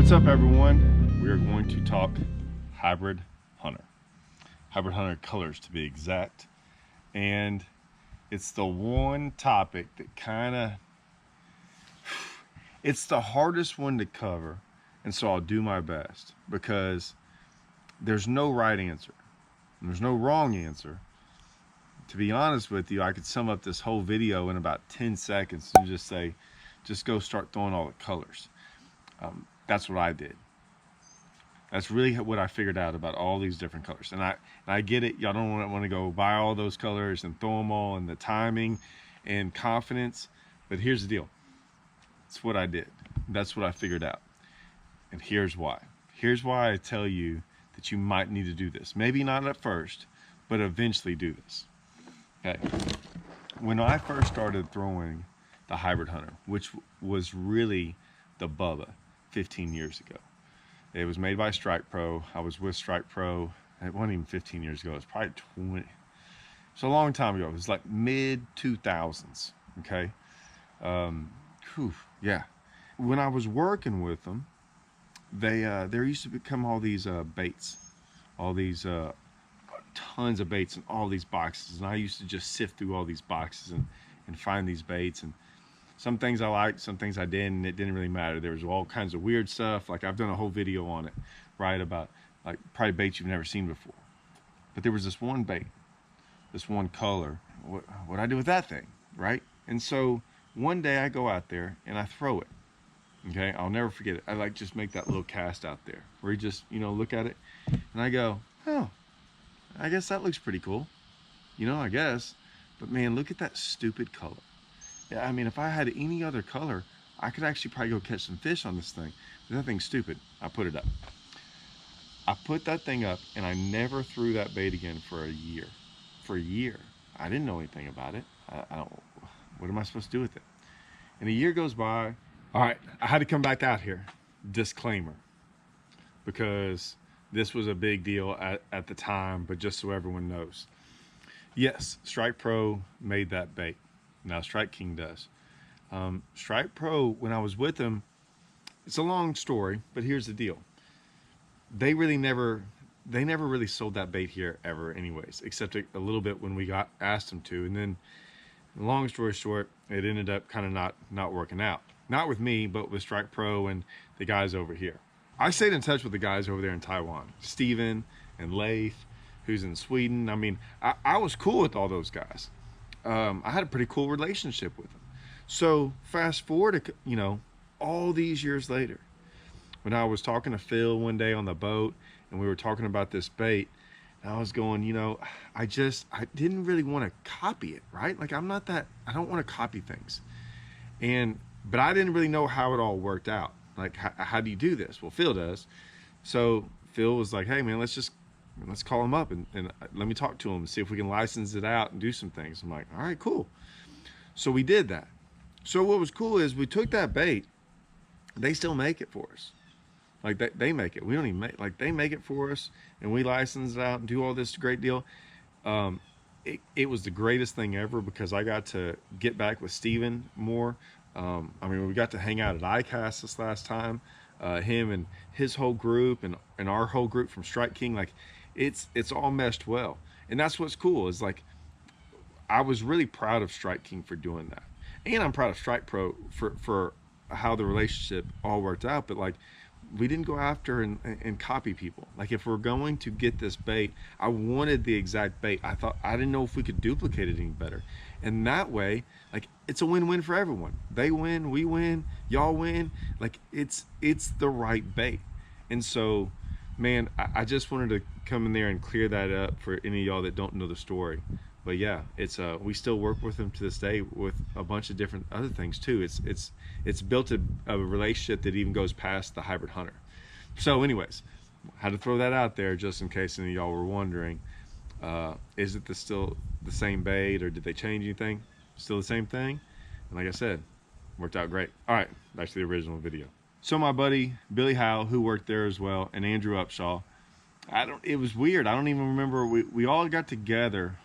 What's up, everyone? We are going to talk hybrid hunter colors, to be exact. And it's the one topic that it's the hardest one to cover, and so I'll do my best, because there's no right answer and there's no wrong answer. To be honest with you, I could sum up this whole video in about 10 seconds and just say, just go start throwing all the colors. That's what I did. That's really what I figured out about all these different colors. And I get it, y'all don't want to go buy all those colors and throw them all, and the timing and confidence. But here's the deal. It's what I did. That's what I figured out. And here's why. Here's why I tell you that you might need to do this. Maybe not at first, but eventually do this. Okay. When I first started throwing the hybrid hunter, which was really the Bubba 15 years ago. It was made by Strike Pro. I was with Strike Pro. It wasn't even 15 years ago. It was probably 20. It's a long time ago. It was like mid 2000s. Okay. Yeah. When I was working with them, there used to become all these baits, all these tons of baits in all these boxes, and I used to just sift through all these boxes and find these baits, and some things I liked, some things I didn't, and it didn't really matter. There was all kinds of weird stuff. Like, I've done a whole video on it, right, about like probably baits you've never seen before. But there was this one bait, this one color. What I do with that thing, right? And so one day I go out there and I throw it. Okay, I'll never forget it. I like just make that little cast out there where you just, look at it, and I go, oh, I guess that looks pretty cool. I guess. But man, look at that stupid color. Yeah, I mean, if I had any other color, I could actually probably go catch some fish on this thing. But that thing's stupid. I put it up. I put that thing up, and I never threw that bait again for a year. For a year. I didn't know anything about it. I don't. What am I supposed to do with it? And a year goes by. All right, I had to come back out here. Disclaimer. Because this was a big deal at the time, but just so everyone knows. Yes, Strike Pro made that bait. Now Strike King does. Strike Pro, when I was with them, it's a long story, but here's the deal. They never really sold that bait here ever anyways, except a little bit when we asked them to. And then, long story short, it ended up kind of not working out. Not with me, but with Strike Pro and the guys over here. I stayed in touch with the guys over there in Taiwan, Steven and Leif, who's in Sweden. I mean, I was cool with all those guys. I had a pretty cool relationship with them. So fast forward to, all these years later, when I was talking to Phil one day on the boat, and we were talking about this bait, and I was going, I didn't really want to copy it, right? Like, I don't want to copy things. But I didn't really know how it all worked out. Like, how do you do this? Well, Phil does. So Phil was like, hey man, let's call him up and let me talk to him and see if we can license it out and do some things. I'm like, all right, cool. So we did that. So what was cool is we took that bait. They still make it for us. Like, they make it. We don't even make, like, they make it for us, and we license it out and do all this great deal. It was the greatest thing ever, because I got to get back with Steven more. I mean, we got to hang out at ICAST this last time. Him and his whole group and our whole group from Strike King, like, it's all meshed well. And that's what's cool, is like, I was really proud of Strike King for doing that. And I'm proud of Strike Pro for how the relationship all worked out. But like, we didn't go after and copy people. Like, if we're going to get this bait, I wanted the exact bait. I didn't know if we could duplicate it any better. And that way, like, it's a win-win for everyone. They win, we win, y'all win. Like, it's the right bait. And so, man, I just wanted to come in there and clear that up for any of y'all that don't know the story. But yeah, it's we still work with them to this day with a bunch of different other things too. It's built a relationship that even goes past the hybrid hunter. So anyways, had to throw that out there just in case any of y'all were wondering, is it still the same bait, or did they change anything? Still the same thing. And like I said, worked out great. All right, back to the original video. So my buddy Billy Howe, who worked there as well, and Andrew Upshaw, it was weird. I don't even remember. We all got together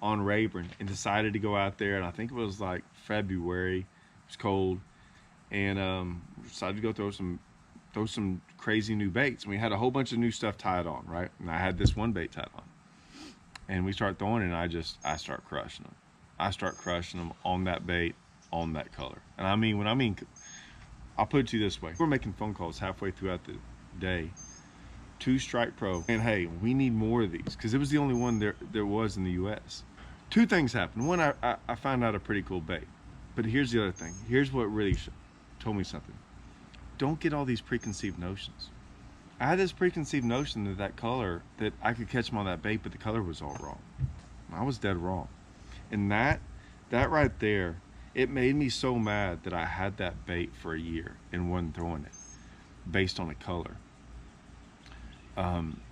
on Rayburn and decided to go out there, and I think it was like February. It was cold, and decided to go throw some throw some crazy new baits. And we had a whole bunch of new stuff tied on, right? And I had this one bait tied on. And we start throwing it, and I start crushing them. I start crushing them on that bait, on that color. And I mean, I'll put it to you this way. We're making phone calls halfway throughout the day to Strike Pro, and hey, we need more of these, because it was the only one there was in the US. Two things happened. One, I found out a pretty cool bait. But here's the other thing. Here's what really told me something. Don't get all these preconceived notions. I had this preconceived notion that color, that I could catch them on that bait, but the color was all wrong. I was dead wrong. And that right there, it made me so mad that I had that bait for a year and wasn't throwing it based on a color.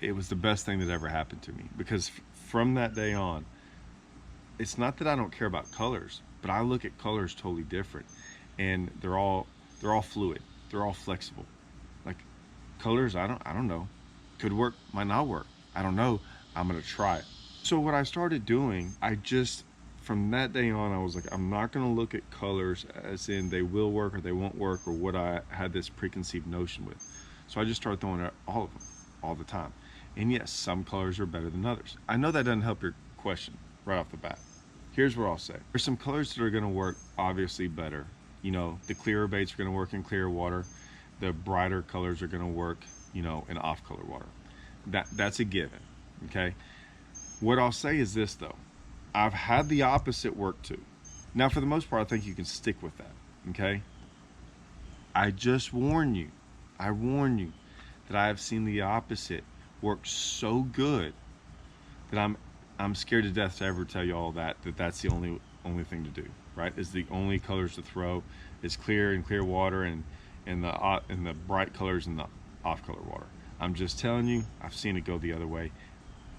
It was the best thing that ever happened to me, because from that day on, it's not that I don't care about colors, but I look at colors totally different, and they're all fluid. They're all flexible. Like colors, I don't know. Could work, might not work. I don't know. I'm gonna try it. So what I started doing, from that day on, I was like, I'm not gonna look at colors as in they will work or they won't work, or what I had this preconceived notion with. So I just started throwing all of them, all the time. And yes, some colors are better than others. I know that doesn't help your question right off the bat. Here's what I'll say. There's some colors that are gonna work obviously better. You know, the clearer baits are gonna work in clear water. The brighter colors are gonna work, you know, in off color water. That's a given, okay? What I'll say is this though. I've had the opposite work too. Now, for the most part, I think you can stick with that, okay? I just warn you, that I have seen the opposite work so good that I'm scared to death to ever tell you all that's the only thing to do, right? Is the only colors to throw is clear and clear water, and the bright colors in the off color water. I'm just telling you, I've seen it go the other way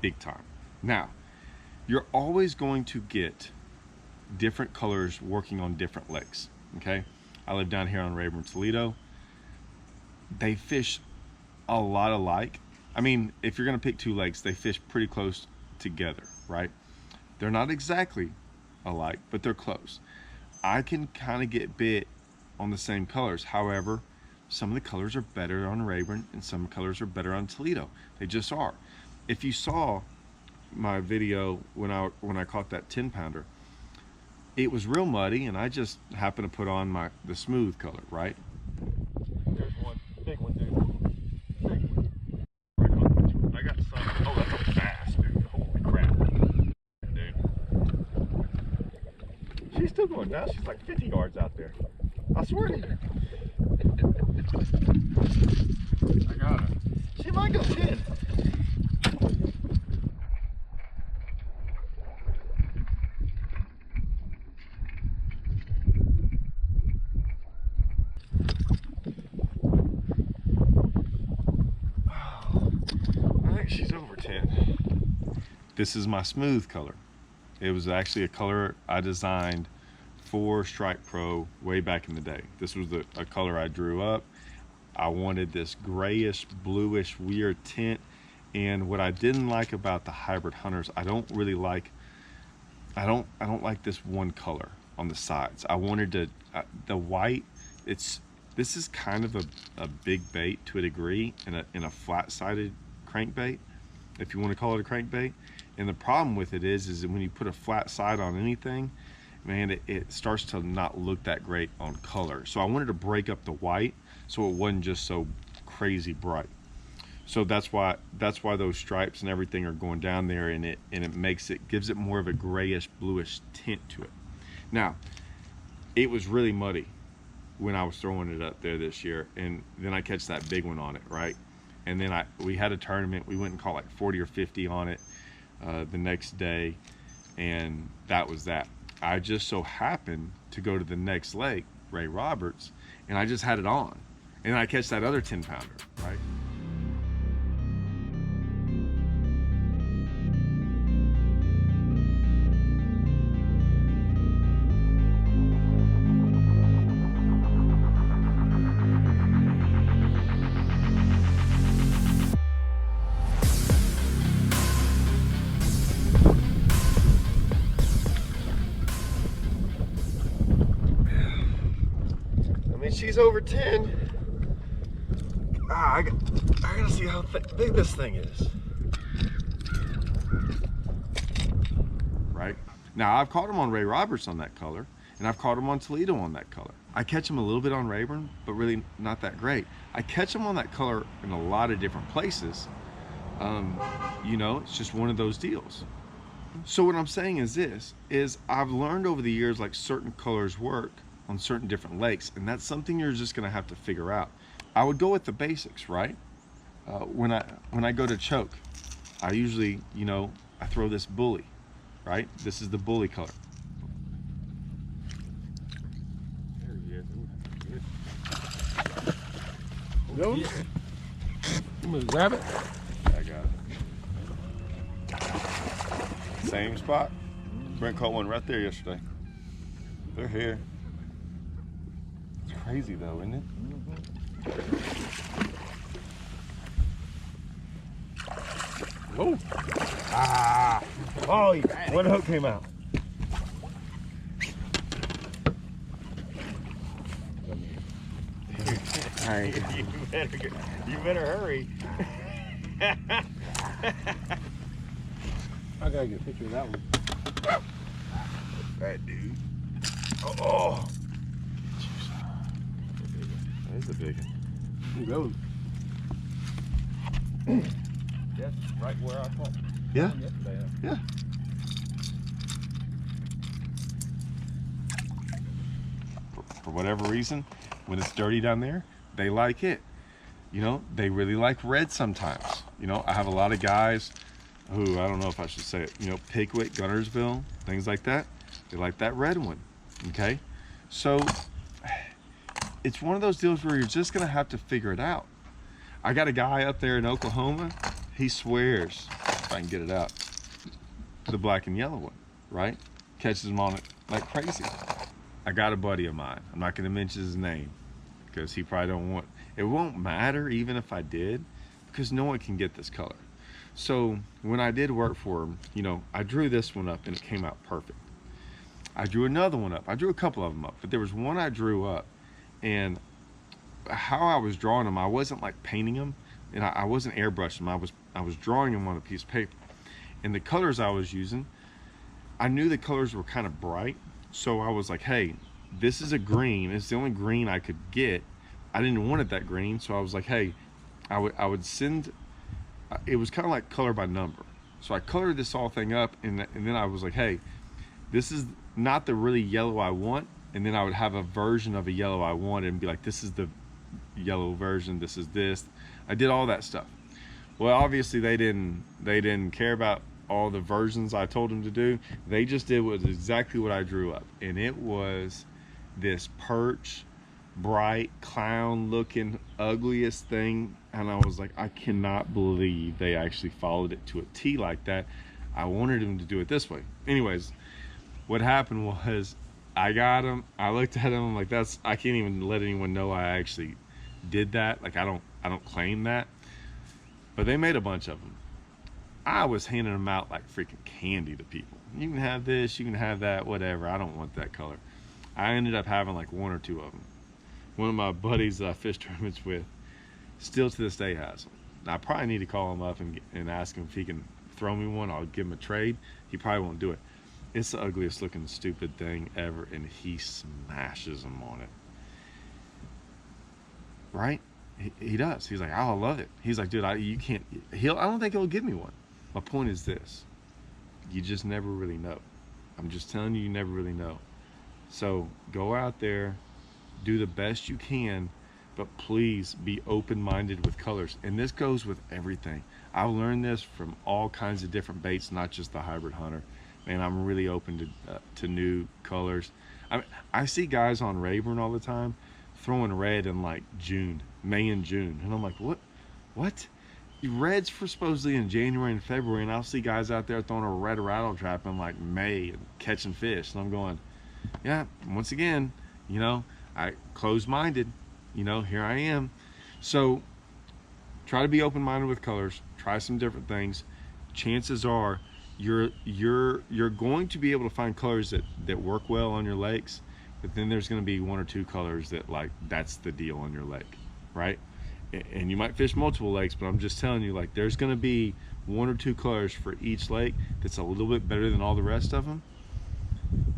big time. Now, you're always going to get different colors working on different lakes, okay? I live down here on Rayburn, Toledo. They fish a lot alike. I mean, if you're gonna pick two lakes, they fish pretty close together, right? They're not exactly alike, but they're close. I can kind of get bit on the same colors. However, some of the colors are better on Rayburn and some colors are better on Toledo. They just are. If you saw my video when I caught that 10-pounder, it was real muddy, and I just happened to put on the smooth color, right? There's one big one, dude. Big one. I got some. Oh, that's a bass, dude. Holy crap, dude. She's still going down. She's like 50 yards out there. I swear to you. I got her. She might go 10. She's over 10. This is my smooth color. It was actually a color I designed for Strike Pro way back in the day. This was a color I drew up. I wanted this grayish, bluish, weird tint. And what I didn't like about the hybrid hunters, I don't like this one color on the sides. I wanted the white. This is kind of a big bait to a degree, in a flat-sided crankbait, if you want to call it a crankbait. And the problem with it is that when you put a flat side on anything, man, it starts to not look that great on color. So I wanted to break up the white so it wasn't just so crazy bright. So that's why those stripes and everything are going down there, and it gives it more of a grayish, bluish tint to it. Now, it was really muddy when I was throwing it up there this year, and then I catch that big one on it, right? And then we had a tournament. We went and caught like 40 or 50 on it the next day, and that was that. I just so happened to go to the next lake, Ray Roberts, and I just had it on, and I catch that other 10-pounder, right? She's over 10. I gotta see how big this thing is. Right? Now, I've caught them on Ray Roberts on that color, and I've caught them on Toledo on that color. I catch them a little bit on Rayburn, but really not that great. I catch them on that color in a lot of different places. You know, it's just one of those deals. So what I'm saying is this, is I've learned over the years like certain colors work on certain different lakes, and that's something you're just gonna have to figure out. I would go with the basics, right? When I go to choke, I usually, you know, I throw this bully, right? This is the bully color. There he is. Go. Yeah. I'm gonna grab it. I got it. Same spot. Brent caught one right there yesterday. They're here. It's crazy though, isn't it? Oh. Ah! Oh, one hook came out. You better hurry. I gotta get a picture of that one. That dude. Oh! That's a big one. He goes. That's right where I caught. Yeah? Yesterday. Yeah. For whatever reason, when it's dirty down there, they like it. You know, they really like red sometimes. You know, I have a lot of guys who, I don't know if I should say it, you know, Pickwick, Gunnersville, things like that. They like that red one, okay? So, it's one of those deals where you're just gonna have to figure it out. I got a guy up there in Oklahoma, he swears, if I can get it out, the black and yellow one, right? Catches him on it like crazy. I got a buddy of mine, I'm not gonna mention his name, because he probably don't want, it won't matter even if I did, because no one can get this color. So when I did work for him, you know, I drew this one up and it came out perfect. I drew another one up. I drew a couple of them up, but there was one I drew up, and how I was drawing them, I wasn't like painting them, and I wasn't airbrushing them. I was drawing them on a piece of paper, and the colors I was using, I knew the colors were kind of bright, so I was like, hey, this is a green. It's the only green I could get. I didn't want it that green, so I was like, hey, I would send. It was kind of like color by number. So I colored this whole thing up, and then I was like, hey, this is not the really yellow I want. And then I would have a version of a yellow I wanted and be like, this is the yellow version, this is this. I did all that stuff. Well, obviously they didn't care about all the versions I told them to do. They just did was exactly what I drew up. And it was this perch, bright, clown looking, ugliest thing. And I was like, I cannot believe they actually followed it to a T like that. I wanted them to do it this way. Anyways, what happened was I got him, I looked at him, I'm like, I can't even let anyone know I actually did that. Like, I don't claim that. But they made a bunch of them. I was handing them out like freaking candy to people. You can have this, you can have that, whatever. I don't want that color. I ended up having like one or two of them. One of my buddies that I fish tournaments with still to this day has them. Now, I probably need to call him up and ask him if he can throw me one. I'll give him a trade. He probably won't do it. It's the ugliest looking stupid thing ever, and he smashes them on it. Right? He does. He's like, oh, I love it. He's like, dude, you can't. I don't think he'll give me one. My point is this: you just never really know. I'm just telling you, you never really know. So go out there, do the best you can, but please be open-minded with colors. And this goes with everything. I've learned this from all kinds of different baits, not just the hybrid hunter. Man, I'm really open to new colors. I see guys on Rayburn all the time throwing red in like May and June, and I'm like, what? Red's for supposedly in January and February, and I'll see guys out there throwing a red rattle trap in like May and catching fish, and I'm going, yeah. Once again, you know, I closed-minded. You know, here I am. So try to be open-minded with colors. Try some different things. Chances are you're going to be able to find colors that work well on your lakes, but then there's going to be one or two colors that, like, that's the deal on your lake, right? and you might fish multiple lakes, but I'm just telling you, like, there's going to be 1 or 2 colors for each lake that's a little bit better than all the rest of them,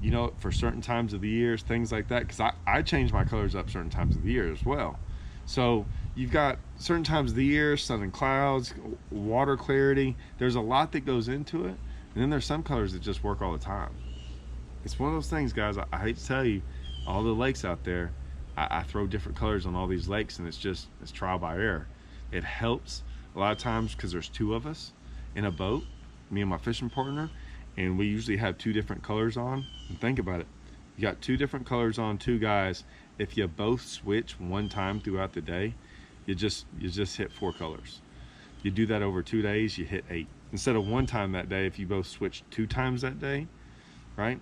you know, for certain times of the years, things like that, because I change my colors up certain times of the year as well. So you've got certain times of the year, sun and clouds, water clarity, there's a lot that goes into it, and then there's some colors that just work all the time. It's one of those things, guys. I hate to tell you, all the lakes out there, I throw different colors on all these lakes, and it's trial by error. It helps a lot of times because there's 2 of us in a boat, me and my fishing partner, and we usually have 2 different colors on. And think about it, you got 2 different colors on, 2 guys. If you both switch one time throughout the day, you just hit 4 colors. You do that over 2 days, you hit 8. Instead of one time that day, if you both switch 2 times that day, right,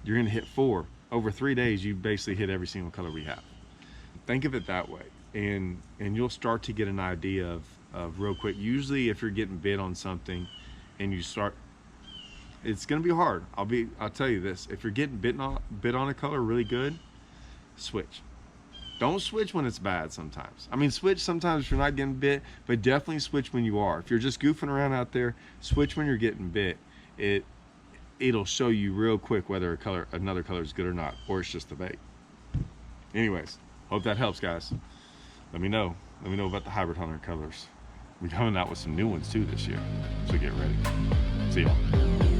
you're gonna hit 4. Over 3 days, you basically hit every single color we have. Think of it that way, and you'll start to get an idea of real quick. Usually if you're getting bit on something and you start, it's gonna be hard. I'll tell you this, if you're getting bit on a color really good, switch. Don't switch when it's bad sometimes. I mean, switch sometimes if you're not getting bit, but definitely switch when you are. If you're just goofing around out there, switch when you're getting bit. It'll show you real quick whether another color is good or not, or it's just a bait. Anyways, hope that helps, guys. Let me know about the hybrid hunter colors. We're coming out with some new ones too this year, so get ready. See y'all.